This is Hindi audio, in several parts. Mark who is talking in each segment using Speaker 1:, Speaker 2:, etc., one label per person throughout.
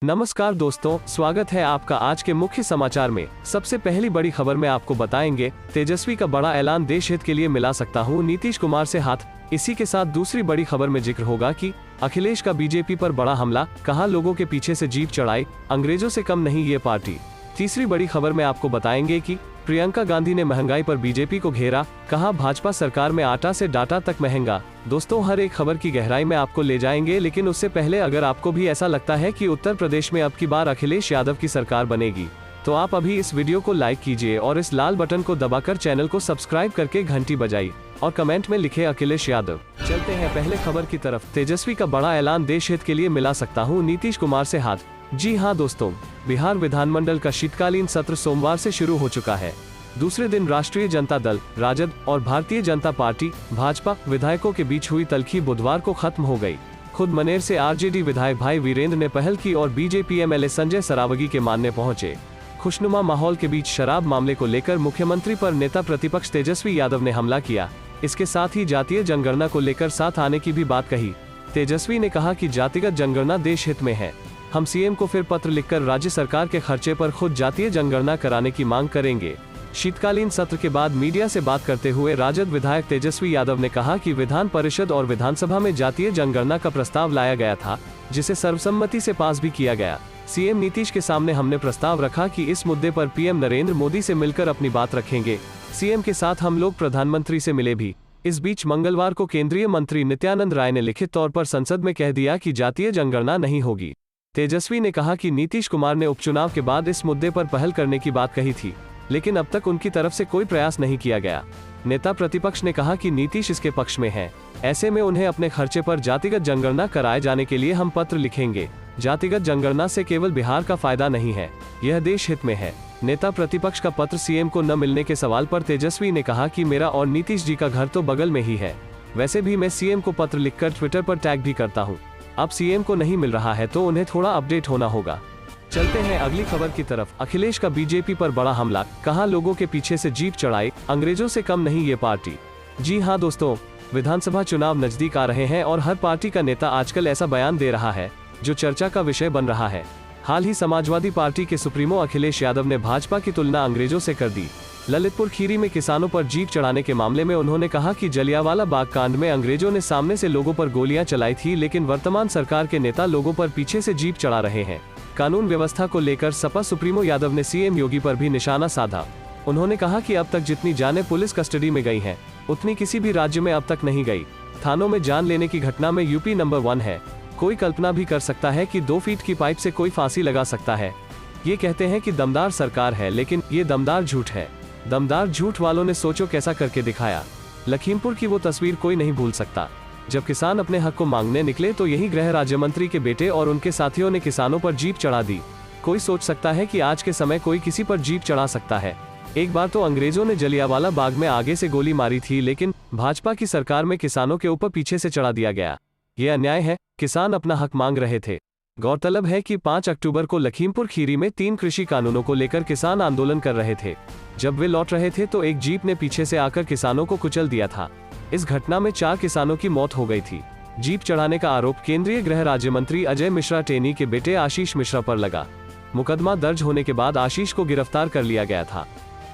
Speaker 1: नमस्कार दोस्तों, स्वागत है आपका आज के मुख्य समाचार में। सबसे पहली बड़ी खबर में आपको बताएंगे, तेजस्वी का बड़ा ऐलान, देश हित के लिए मिला सकता हूं नीतीश कुमार से हाथ। इसी के साथ दूसरी बड़ी खबर में जिक्र होगा कि अखिलेश का बीजेपी पर बड़ा हमला, कहा लोगों के पीछे से जीप चढ़ाई, अंग्रेजों से कम नहीं ये पार्टी। तीसरी बड़ी खबर में आपको बताएंगे कि प्रियंका गांधी ने महंगाई पर बीजेपी को घेरा, कहा भाजपा सरकार में आटा से डाटा तक महंगा। दोस्तों, हर एक खबर की गहराई में आपको ले जाएंगे, लेकिन उससे पहले अगर आपको भी ऐसा लगता है कि उत्तर प्रदेश में अब की बार अखिलेश यादव की सरकार बनेगी, तो आप अभी इस वीडियो को लाइक कीजिए और इस लाल बटन को दबाकर चैनल को सब्सक्राइब करके घंटी बजाइए और कमेंट में लिखे अखिलेश यादव। चलते हैं पहले खबर की तरफ। तेजस्वी का बड़ा ऐलान, देश हित के लिए मिला सकता हूं नीतीश कुमार से हाथ। जी हां दोस्तों, बिहार विधानमंडल का शीतकालीन सत्र सोमवार से शुरू हो चुका है। दूसरे दिन राष्ट्रीय जनता दल, राजद और भारतीय जनता पार्टी भाजपा विधायकों के बीच हुई तल्खी बुधवार को खत्म हो गई। खुद मनेर से आरजेडी विधायक भाई वीरेंद्र ने पहल की और बीजेपी एमएलए संजय सरावगी के मानने पहुंचे। खुशनुमा माहौल के बीच शराब मामले को लेकर मुख्यमंत्री पर नेता प्रतिपक्ष तेजस्वी यादव ने हमला किया। इसके साथ ही जातीय जनगणना को लेकर साथ आने की भी बात कही। तेजस्वी ने कहा कि जातिगत जनगणना देश हित में है। हम सीएम को फिर पत्र लिखकर राज्य सरकार के खर्चे पर खुद जातीय जनगणना कराने की मांग करेंगे। शीतकालीन सत्र के बाद मीडिया से बात करते हुए राजद विधायक तेजस्वी यादव ने कहा कि विधान परिषद और विधानसभा में जातीय जनगणना का प्रस्ताव लाया गया था, जिसे सर्वसम्मति से पास भी किया गया। सीएम नीतीश के सामने हमने प्रस्ताव रखा कि इस मुद्दे पर पीएम नरेंद्र मोदी से मिलकर अपनी बात रखेंगे। सीएम के साथ हम लोग प्रधानमंत्री से मिले भी। इस बीच मंगलवार को केंद्रीय मंत्री नित्यानंद राय ने लिखित तौर पर संसद में कह दिया कि जातीय जनगणना नहीं होगी। तेजस्वी ने कहा कि नीतीश कुमार ने उपचुनाव के बाद इस मुद्दे पर पहल करने की बात कही थी, लेकिन अब तक उनकी तरफ से कोई प्रयास नहीं किया गया। नेता प्रतिपक्ष ने कहा कि नीतीश इसके पक्ष में है, ऐसे में उन्हें अपने खर्चे पर जातिगत जनगणना कराए जाने के लिए हम पत्र लिखेंगे। जातिगत जनगणना से केवल बिहार का फायदा नहीं है, यह देश हित में है। नेता प्रतिपक्ष का पत्र सीएम को न मिलने के सवाल पर तेजस्वी ने कहा कि मेरा और नीतीश जी का घर तो बगल में ही है। वैसे भी मैं सीएम को पत्र लिखकर ट्विटर पर टैग भी करता हूँ। अब सीएम को नहीं मिल रहा है तो उन्हें थोड़ा अपडेट होना होगा। चलते हैं अगली खबर की तरफ। अखिलेश का बीजेपी पर बड़ा हमला, कहा लोगों के पीछे से जीप चढ़ाई, अंग्रेजों से कम नहीं ये पार्टी। जी हां दोस्तों, विधानसभा चुनाव नजदीक आ रहे हैं और हर पार्टी का नेता आजकल ऐसा बयान दे रहा है जो चर्चा का विषय बन रहा है। हाल ही समाजवादी पार्टी के सुप्रीमो अखिलेश यादव ने भाजपा की तुलना अंग्रेजों से कर दी। ललितपुर खीरी में किसानों पर जीप चढ़ाने के मामले में उन्होंने कहा कि जलियांवाला बाग कांड में अंग्रेजों ने सामने से लोगों पर गोलियां चलाई थी, लेकिन वर्तमान सरकार के नेता लोगों पर पीछे से जीप चढ़ा रहे हैं। कानून व्यवस्था को लेकर सपा सुप्रीमो यादव ने सीएम योगी पर भी निशाना साधा। उन्होंने कहा कि अब तक जितनी जानें पुलिस कस्टडी में गई हैं, उतनी किसी भी राज्य में अब तक नहीं गई। थानों में जान लेने की घटना में यूपी नंबर 1 है। कोई कल्पना भी कर सकता है कि 2 फीट की पाइप से कोई फांसी लगा सकता है। ये कहते हैं कि दमदार सरकार है, लेकिन ये दमदार झूठ है। दमदार झूठ वालों ने सोचो कैसा करके दिखाया। लखीमपुर की वो तस्वीर कोई नहीं भूल सकता। जब किसान अपने हक को मांगने निकले तो यही गृह राज्य मंत्री के बेटे और उनके साथियों ने किसानों पर जीप चढ़ा दी। कोई सोच सकता है कि आज के समय कोई किसी पर जीप चढ़ा सकता है। एक बार तो अंग्रेजों ने जलियांवाला बाग में आगे से गोली मारी थी, लेकिन भाजपा की सरकार में किसानों के ऊपर पीछे से चढ़ा दिया गया। ये अन्याय है। किसान अपना हक मांग रहे थे। गौरतलब है कि 5 अक्टूबर को लखीमपुर खीरी में 3 कृषि कानूनों को लेकर किसान आंदोलन कर रहे थे। जब वे लौट रहे थे तो एक जीप ने पीछे से आकर किसानों को कुचल दिया था। इस घटना में 4 किसानों की मौत हो गई थी। जीप चढ़ाने का आरोप केंद्रीय गृह राज्य मंत्री अजय मिश्रा टेनी के बेटे आशीष मिश्रा पर लगा। मुकदमा दर्ज होने के बाद आशीष को गिरफ्तार कर लिया गया था।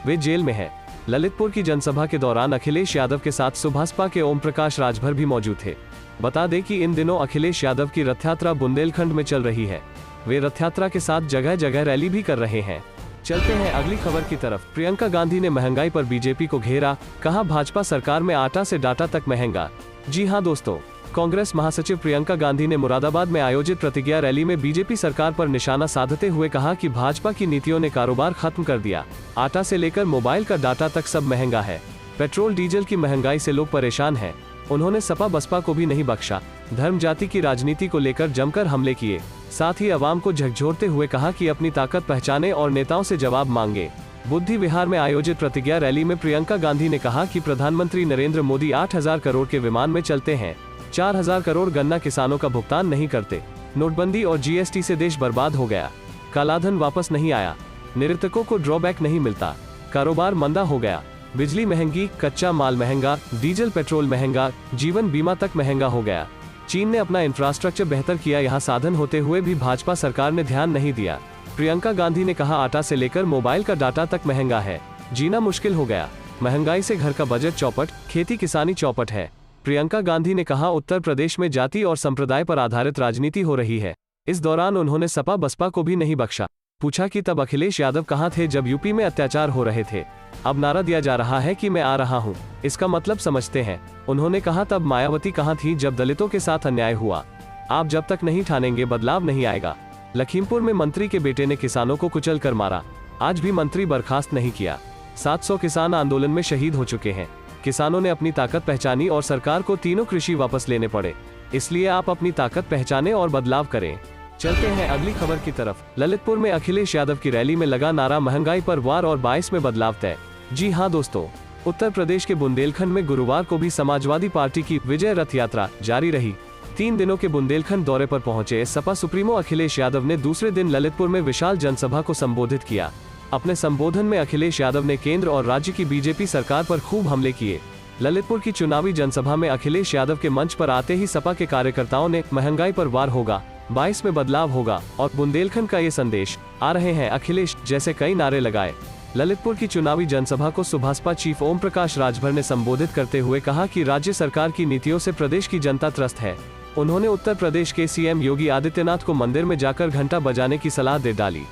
Speaker 1: वे जेल में है। ललितपुर की जनसभा के दौरान अखिलेश यादव के साथ सुभाषपा के ओम प्रकाश राजभर भी मौजूद थे। बता दें कि इन दिनों अखिलेश यादव की रथ यात्रा बुंदेलखंड में चल रही है। वे रथ यात्रा के साथ जगह जगह रैली भी कर रहे हैं। चलते हैं अगली खबर की तरफ। प्रियंका गांधी ने महंगाई पर बीजेपी को घेरा, कहा भाजपा सरकार में आटा से डाटा तक महंगा। जी हां दोस्तों, कांग्रेस महासचिव प्रियंका गांधी ने मुरादाबाद में आयोजित प्रतिज्ञा रैली में बीजेपी सरकार पर निशाना साधते हुए कहा कि भाजपा की नीतियों ने कारोबार खत्म कर दिया। आटा से लेकर मोबाइल का डाटा तक सब महंगा है। पेट्रोल डीजल की महंगाई से लोग परेशान हैं। उन्होंने सपा बसपा को भी नहीं बख्शा। धर्म जाति की राजनीति को लेकर जमकर हमले किए। साथ ही अवाम को झकझोरते हुए कहा कि अपनी ताकत पहचाने और नेताओं से जवाब मांगे। बुद्धि विहार में आयोजित प्रतिज्ञा रैली में प्रियंका गांधी ने कहा कि प्रधानमंत्री नरेंद्र मोदी 8,000 करोड़ के विमान में चलते हैं, 4,000 करोड़ गन्ना किसानों का भुगतान नहीं करते। नोटबंदी और जीएसटी से देश बर्बाद हो गया। कालाधन वापस नहीं आया। निरतकों को ड्रॉबैक नहीं मिलता। कारोबार मंदा हो गया। बिजली महंगी, कच्चा माल महंगा, डीजल पेट्रोल महंगा, जीवन बीमा तक महंगा हो गया। चीन ने अपना इंफ्रास्ट्रक्चर बेहतर किया, यहाँ साधन होते हुए भी भाजपा सरकार ने ध्यान नहीं दिया। प्रियंका गांधी ने कहा, आटा से लेकर मोबाइल का डाटा तक महंगा है, जीना मुश्किल हो गया। महंगाई से घर का बजट चौपट, खेती किसानी चौपट है। प्रियंका गांधी ने कहा, उत्तर प्रदेश में जाति और संप्रदाय पर आधारित राजनीति हो रही है। इस दौरान उन्होंने सपा बसपा को भी नहीं बख्शा। पूछा कि तब अखिलेश यादव कहाँ थे जब यूपी में अत्याचार हो रहे थे? अब नारा दिया जा रहा है कि मैं आ रहा हूँ, इसका मतलब समझते हैं। उन्होंने कहा, तब मायावती कहाँ थी जब दलितों के साथ अन्याय हुआ? आप जब तक नहीं ठानेंगे बदलाव नहीं आएगा। लखीमपुर में मंत्री के बेटे ने किसानों को कुचल कर मारा, आज भी मंत्री बर्खास्त नहीं किया। 700 किसान आंदोलन में शहीद हो चुके हैं। किसानों ने अपनी ताकत पहचानी और सरकार को तीनों कृषि वापस लेने पड़े। इसलिए आप अपनी ताकत पहचाने और बदलाव करें। चलते हैं अगली खबर की तरफ। ललितपुर में अखिलेश यादव की रैली में लगा नारा, महंगाई पर वार और 22 में बदलाव तय। जी हां दोस्तों, उत्तर प्रदेश के बुंदेलखंड में गुरुवार को भी समाजवादी पार्टी की विजय रथ यात्रा जारी रही। 3 दिनों के बुंदेलखंड दौरे पर पहुंचे सपा सुप्रीमो अखिलेश यादव ने दूसरे दिन ललितपुर में विशाल जनसभा को संबोधित किया। अपने संबोधन में अखिलेश यादव ने केंद्र और राज्य की बीजेपी सरकार पर खूब हमले किए। ललितपुर की चुनावी जनसभा में अखिलेश यादव के मंच पर आते ही सपा के कार्यकर्ताओं ने महंगाई पर वार होगा, 22 में बदलाव होगा और बुंदेलखंड का ये संदेश आ रहे हैं अखिलेश जैसे कई नारे लगाए। ललितपुर की चुनावी जनसभा को सुभाषपा चीफ ओम प्रकाश राजभर ने संबोधित करते हुए कहा कि राज्य सरकार की नीतियों से प्रदेश की जनता त्रस्त है। उन्होंने उत्तर प्रदेश के सीएम योगी आदित्यनाथ को मंदिर में जाकर घंटा बजाने की सलाह दे डाली।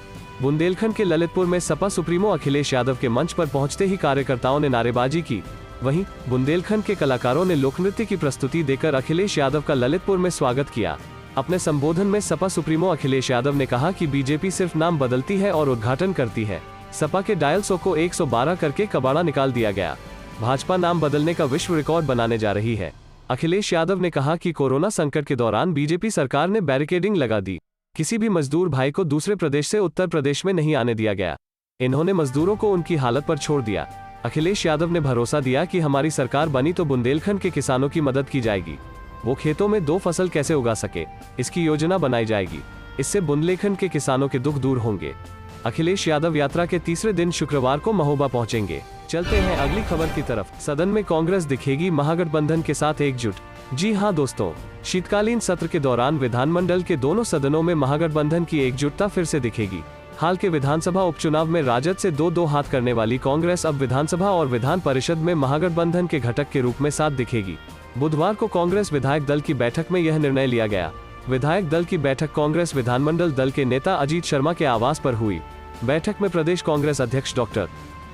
Speaker 1: बुंदेलखंड के ललितपुर में सपा सुप्रीमो अखिलेश यादव के मंच पर पहुंचते ही कार्यकर्ताओं ने नारेबाजी की। वहीं बुंदेलखंड के कलाकारों ने लोकनृत्य की प्रस्तुति देकर अखिलेश यादव का ललितपुर में स्वागत किया। अपने संबोधन में सपा सुप्रीमो अखिलेश यादव ने कहा कि बीजेपी सिर्फ नाम बदलती है और उद्घाटन करती है। सपा के डायल 100 को 112 करके कबाड़ा निकाल दिया गया। भाजपा नाम बदलने का विश्व रिकॉर्ड बनाने जा रही है। अखिलेश यादव ने कहा कि कोरोना संकट के दौरान बीजेपी सरकार ने बैरिकेडिंग लगा दी। किसी भी मजदूर भाई को दूसरे प्रदेश से उत्तर प्रदेश में नहीं आने दिया गया। इन्होंने मजदूरों को उनकी हालत पर छोड़ दिया। अखिलेश यादव ने भरोसा दिया कि हमारी सरकार बनी तो बुंदेलखंड के किसानों की मदद की जाएगी। वो खेतों में 2 फसल कैसे उगा सके, इसकी योजना बनाई जाएगी। इससे बुंदेलखंड के किसानों के दुख दूर होंगे। अखिलेश यादव यात्रा के तीसरे दिन शुक्रवार को महोबा पहुंचेंगे। चलते हैं अगली खबर की तरफ। सदन में कांग्रेस दिखेगी महागठबंधन के साथ एकजुट। जी हां दोस्तों, शीतकालीन सत्र के दौरान विधानमंडल के दोनों सदनों में महागठबंधन की एकजुटता फिर से दिखेगी। हाल के विधानसभा उपचुनाव में राजद से 2-2 हाथ करने वाली कांग्रेस अब विधानसभा और विधान परिषद में महागठबंधन के घटक के रूप में साथ दिखेगी। बुधवार को कांग्रेस विधायक दल की बैठक में यह निर्णय लिया गया। विधायक दल की बैठक कांग्रेस विधानमंडल दल के नेता अजीत शर्मा के आवास पर हुई। बैठक में प्रदेश कांग्रेस अध्यक्ष डॉक्टर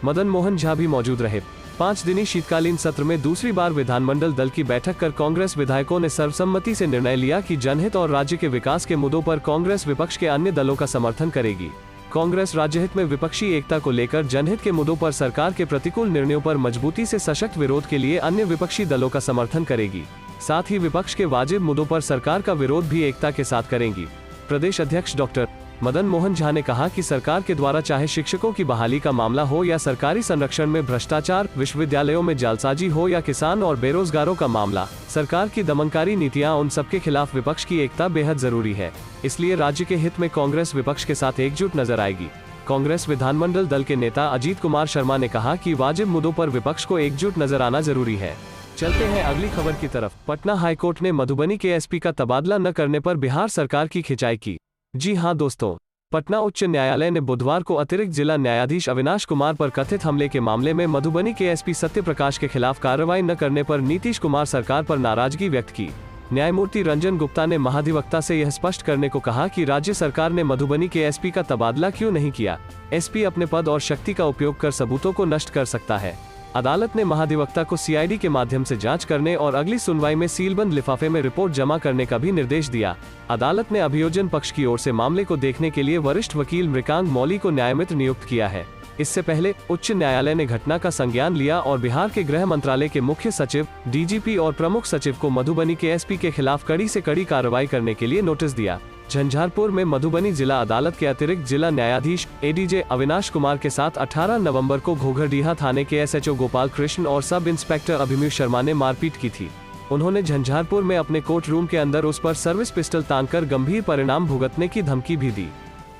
Speaker 1: मदन मोहन झा भी मौजूद रहे। 5 दिनी शीतकालीन सत्र में दूसरी बार विधानमंडल दल की बैठक कर कांग्रेस विधायकों ने सर्वसम्मति से निर्णय लिया कि जनहित और राज्य के विकास के मुद्दों पर कांग्रेस विपक्ष के अन्य दलों का समर्थन करेगी। कांग्रेस राज्यहित में विपक्षी एकता को लेकर जनहित के मुद्दों पर सरकार के प्रतिकूल निर्णयों पर मजबूती से सशक्त विरोध के लिए अन्य विपक्षी दलों का समर्थन करेगी। साथ ही विपक्ष के वाजिब मुद्दों पर सरकार का विरोध भी एकता के साथ करेंगी। प्रदेश अध्यक्ष डॉक्टर मदन मोहन झा ने कहा कि सरकार के द्वारा चाहे शिक्षकों की बहाली का मामला हो या सरकारी संरक्षण में भ्रष्टाचार, विश्वविद्यालयों में जालसाजी हो या किसान और बेरोजगारों का मामला, सरकार की दमनकारी नीतियां, उन सबके खिलाफ विपक्ष की एकता बेहद जरूरी है। इसलिए राज्य के हित में कांग्रेस विपक्ष के साथ एकजुट नजर आएगी। कांग्रेस विधानमंडल दल के नेता अजीत कुमार शर्मा ने कहा कि वाजिब मुद्दों पर विपक्ष को एकजुट नजर आना जरूरी है। चलते हैं अगली खबर की तरफ। पटना हाईकोर्ट ने मधुबनी के एसपी का तबादला न करने पर बिहार सरकार की खिंचाई की। जी हां दोस्तों, पटना उच्च न्यायालय ने बुधवार को अतिरिक्त जिला न्यायाधीश अविनाश कुमार पर कथित हमले के मामले में मधुबनी के एसपी सत्य प्रकाश के खिलाफ कार्रवाई न करने पर नीतीश कुमार सरकार पर नाराजगी व्यक्त की। न्यायमूर्ति रंजन गुप्ता ने महाधिवक्ता से यह स्पष्ट करने को कहा कि राज्य सरकार ने मधुबनी के एसपी का तबादला क्यों नहीं किया। एसपी अपने पद और शक्ति का उपयोग कर सबूतों को नष्ट कर सकता है। अदालत ने महाधिवक्ता को सीआईडी के माध्यम से जांच करने और अगली सुनवाई में सीलबंद लिफाफे में रिपोर्ट जमा करने का भी निर्देश दिया। अदालत ने अभियोजन पक्ष की ओर से मामले को देखने के लिए वरिष्ठ वकील मृकांग मौली को न्यायमित्र नियुक्त किया है। इससे पहले उच्च न्यायालय ने घटना का संज्ञान लिया और बिहार के गृह मंत्रालय के मुख्य सचिव, डीजीपी और प्रमुख सचिव को मधुबनी के एसपी के खिलाफ कड़ी से कड़ी कार्रवाई करने के लिए नोटिस दिया। झंझारपुर में मधुबनी जिला अदालत के अतिरिक्त जिला न्यायाधीश एडीजे अविनाश कुमार के साथ 18 नवंबर को घोघरडीहा थाने के एसएचओ गोपाल कृष्ण और सब इंस्पेक्टर अभिमन्यु शर्मा ने मारपीट की थी। उन्होंने झंझारपुर में अपने कोर्ट रूम के अंदर उस पर सर्विस पिस्टल तानकर गंभीर परिणाम भुगतने की धमकी भी दी।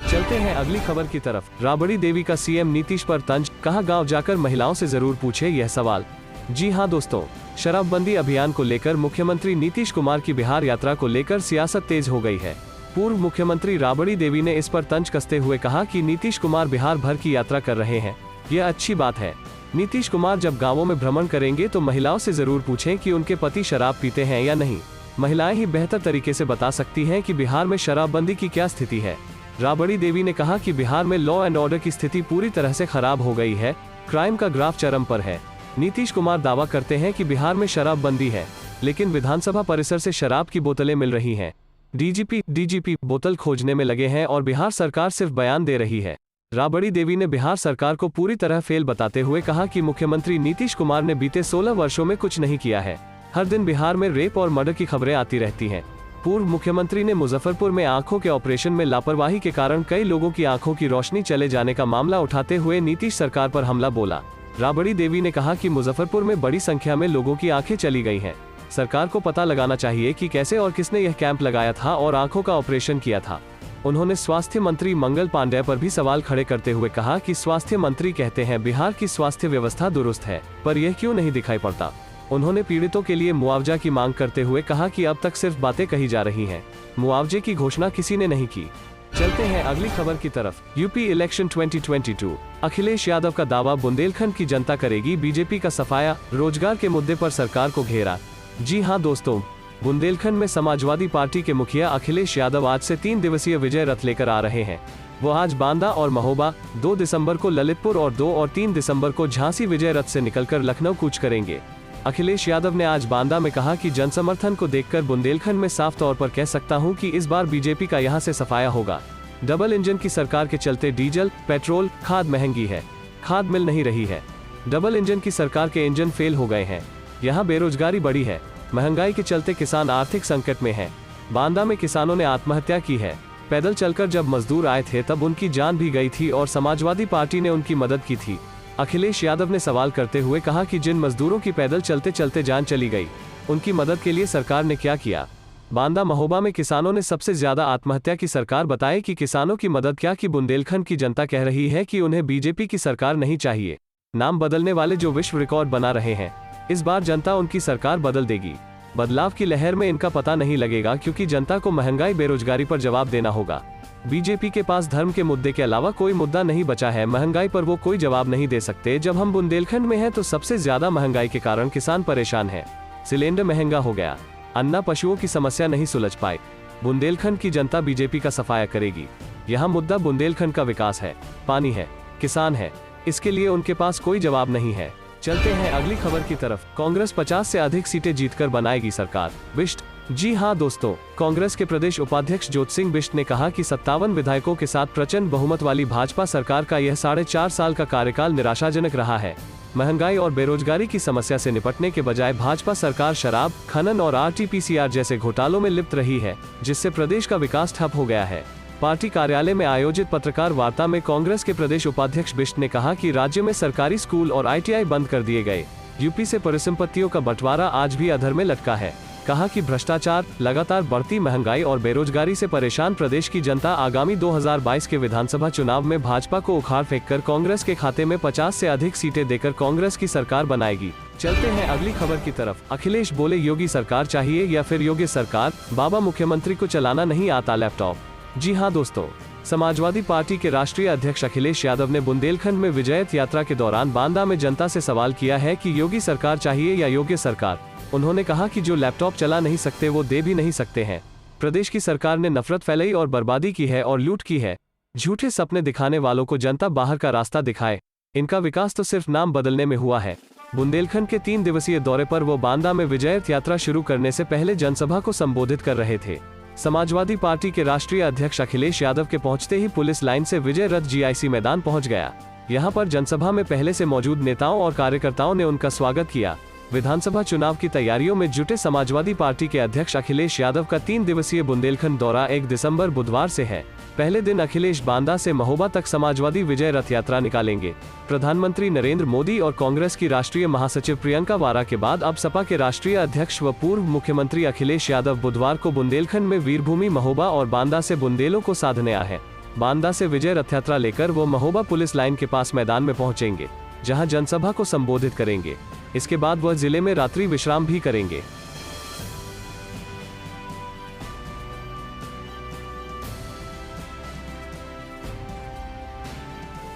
Speaker 1: चलते हैं अगली खबर की तरफ। राबड़ी देवी का सीएम नीतीश पर तंज, कहा गांव जाकर महिलाओं से जरूर पूछे यह सवाल। जी हां दोस्तों, शराबबंदी अभियान को लेकर मुख्यमंत्री नीतीश कुमार की बिहार यात्रा को लेकर सियासत तेज हो गई है। पूर्व मुख्यमंत्री राबड़ी देवी ने इस पर तंज कसते हुए कहा कि नीतीश कुमार बिहार भर की यात्रा कर रहे हैं, यह अच्छी बात है। नीतीश कुमार जब गांवों में भ्रमण करेंगे तो महिलाओं से जरूर पूछें कि उनके पति शराब पीते हैं या नहीं। महिलाएं ही बेहतर तरीके से बता सकती हैं कि बिहार में शराबबंदी की क्या स्थिति है। राबड़ी देवी ने कहा कि बिहार में लॉ एंड ऑर्डर की स्थिति पूरी तरह से खराब हो गई है, क्राइम का ग्राफ चरम पर है। नीतीश कुमार दावा करते हैं कि बिहार में शराबबंदी है, लेकिन विधानसभा परिसर से शराब की बोतलें मिल रही हैं। डीजीपी बोतल खोजने में लगे हैं और बिहार सरकार सिर्फ बयान दे रही है। राबड़ी देवी ने बिहार सरकार को पूरी तरह फेल बताते हुए कहा कि मुख्यमंत्री नीतीश कुमार ने बीते 16 वर्षों में कुछ नहीं किया है। हर दिन बिहार में रेप और मर्डर की खबरें आती रहती हैं। पूर्व मुख्यमंत्री ने मुजफ्फरपुर में आंखों के ऑपरेशन में लापरवाही के कारण कई लोगों की आंखों की रोशनी चले जाने का मामला उठाते हुए नीतीश सरकार पर हमला बोला। राबड़ी देवी ने कहा कि मुजफ्फरपुर में बड़ी संख्या में लोगों की आंखें चली गई हैं। सरकार को पता लगाना चाहिए कि कैसे और किसने यह कैंप लगाया था और आंखों का ऑपरेशन किया था। उन्होंने स्वास्थ्य मंत्री मंगल पांडेय पर भी सवाल खड़े करते हुए कहा कि स्वास्थ्य मंत्री कहते हैं बिहार की स्वास्थ्य व्यवस्था दुरुस्त है, पर यह क्यों नहीं दिखाई पड़ता। उन्होंने पीड़ितों के लिए मुआवजा की मांग करते हुए कहा कि अब तक सिर्फ बातें कही जा रही हैं, मुआवजे की घोषणा किसी ने नहीं की। चलते हैं अगली खबर की तरफ। यूपी इलेक्शन 2022, अखिलेश यादव का दावा, बुंदेलखंड की जनता करेगी बीजेपी का सफाया, रोजगार के मुद्दे पर सरकार को घेरा। जी हां दोस्तों, बुंदेलखंड में समाजवादी पार्टी के मुखिया अखिलेश यादव आज से 3 दिवसीय विजय रथ लेकर आ रहे हैं। वो आज बांदा और महोबा, 2 दिसंबर को ललितपुर और 2 और 3 दिसंबर को झांसी विजय रथ से निकलकर लखनऊ कूच करेंगे। अखिलेश यादव ने आज बांदा में कहा कि जनसमर्थन को देखकर बुंदेलखंड में साफ तौर पर कह सकता हूं कि इस बार बीजेपी का यहां से सफाया होगा। डबल इंजन की सरकार के चलते डीजल, पेट्रोल, खाद महंगी है, खाद मिल नहीं रही है। डबल इंजन की सरकार के इंजन फेल हो गए हैं। यहाँ बेरोजगारी बढ़ी है, महंगाई के चलते किसान आर्थिक संकट में हैं। बांदा में किसानों ने आत्महत्या की है। पैदल चलकर जब मजदूर आए थे तब उनकी जान भी गई थी और समाजवादी पार्टी ने उनकी मदद की थी। अखिलेश यादव ने सवाल करते हुए कहा कि जिन मजदूरों की पैदल चलते चलते जान चली गई, उनकी मदद के लिए सरकार ने क्या किया। बांदा महोबा में किसानों ने सबसे ज्यादा आत्महत्या की सरकार बताई कि किसानों की मदद क्या की। बुंदेलखंड की जनता कह रही है कि उन्हें बीजेपी की सरकार नहीं चाहिए। नाम बदलने वाले जो विश्व रिकॉर्ड बना रहे हैं, इस बार जनता उनकी सरकार बदल देगी। बदलाव की लहर में इनका पता नहीं लगेगा, क्योंकि जनता को महंगाई बेरोजगारी पर जवाब देना होगा। बीजेपी के पास धर्म के मुद्दे के अलावा कोई मुद्दा नहीं बचा है। महंगाई पर वो कोई जवाब नहीं दे सकते। जब हम बुंदेलखंड में हैं तो सबसे ज्यादा महंगाई के कारण किसान परेशान है। सिलेंडर महंगा हो गया, अन्ना पशुओं की समस्या नहीं सुलझ पाई। बुंदेलखंड की जनता बीजेपी का सफाया करेगी। यहाँ मुद्दा बुंदेलखंड का विकास है, पानी है, किसान है, इसके लिए उनके पास कोई जवाब नहीं है। चलते हैं अगली खबर की तरफ। कांग्रेस 50 से अधिक सीटें जीतकर बनाएगी सरकार, बिष्ट। जी हां दोस्तों, कांग्रेस के प्रदेश उपाध्यक्ष ज्योति सिंह बिष्ट ने कहा कि 57 विधायकों के साथ प्रचंड बहुमत वाली भाजपा सरकार का यह 4.5 साल का कार्यकाल निराशाजनक रहा है। महंगाई और बेरोजगारी की समस्या से निपटने के बजाय भाजपा सरकार शराब, खनन और RT-PCR जैसे घोटालों में लिप्त रही है, जिससे प्रदेश का विकास ठप हो गया है। पार्टी कार्यालय में आयोजित पत्रकार वार्ता में कांग्रेस के प्रदेश उपाध्यक्ष बिष्ट ने कहा कि राज्य में सरकारी स्कूल और ITI बंद कर दिए गए। यूपी से परिसंपत्तियों का बंटवारा आज भी अधर में लटका है। कहा कि भ्रष्टाचार, लगातार बढ़ती महंगाई और बेरोजगारी से परेशान प्रदेश की जनता आगामी 2022 के विधानसभा चुनाव में भाजपा को उखाड़ फेंककर कांग्रेस के खाते में 50 से अधिक सीटें देकर कांग्रेस की सरकार बनाएगी। चलते हैं अगली खबर की तरफ। अखिलेश बोले योगी सरकार चाहिए या फिर योगी सरकार, बाबा मुख्यमंत्री को चलाना नहीं आता लैपटॉप। जी हां दोस्तों, समाजवादी पार्टी के राष्ट्रीय अध्यक्ष अखिलेश यादव ने बुंदेलखंड में विजय यात्रा के दौरान बांदा में जनता से सवाल किया है कि योगी सरकार चाहिए या योग्य सरकार। उन्होंने कहा कि जो लैपटॉप चला नहीं सकते वो दे भी नहीं सकते हैं। प्रदेश की सरकार ने नफरत फैलाई और बर्बादी की है और लूट की है। झूठे सपने दिखाने वालों को जनता बाहर का रास्ता दिखाए। इनका विकास तो सिर्फ नाम बदलने में हुआ है। बुंदेलखंड के 3 दिवसीय दौरे पर वो बांदा में विजय यात्रा शुरू करने से पहले जनसभा को संबोधित कर रहे थे। समाजवादी पार्टी के राष्ट्रीय अध्यक्ष अखिलेश यादव के पहुंचते ही पुलिस लाइन से विजय रथ GIC मैदान पहुंच गया। यहां पर जनसभा में पहले से मौजूद नेताओं और कार्यकर्ताओं ने उनका स्वागत किया। विधानसभा चुनाव की तैयारियों में जुटे समाजवादी पार्टी के अध्यक्ष अखिलेश यादव का 3 दिवसीय बुंदेलखंड दौरा 1 दिसंबर बुधवार से है। पहले दिन अखिलेश बांदा से महोबा तक समाजवादी विजय रथ यात्रा निकालेंगे। प्रधानमंत्री नरेंद्र मोदी और कांग्रेस की राष्ट्रीय महासचिव प्रियंका वारा के बाद अब सपा के राष्ट्रीय अध्यक्ष व पूर्व मुख्यमंत्री अखिलेश यादव बुधवार को बुंदेलखंड में वीरभूमि महोबा और बांदा से बुंदेलों को साधने आए हैं। बांदा से विजय रथ यात्रा लेकर वो महोबा पुलिस लाइन के पास मैदान में पहुंचेंगे, जहां जनसभा को संबोधित करेंगे। इसके बाद वह जिले में रात्रि विश्राम भी करेंगे।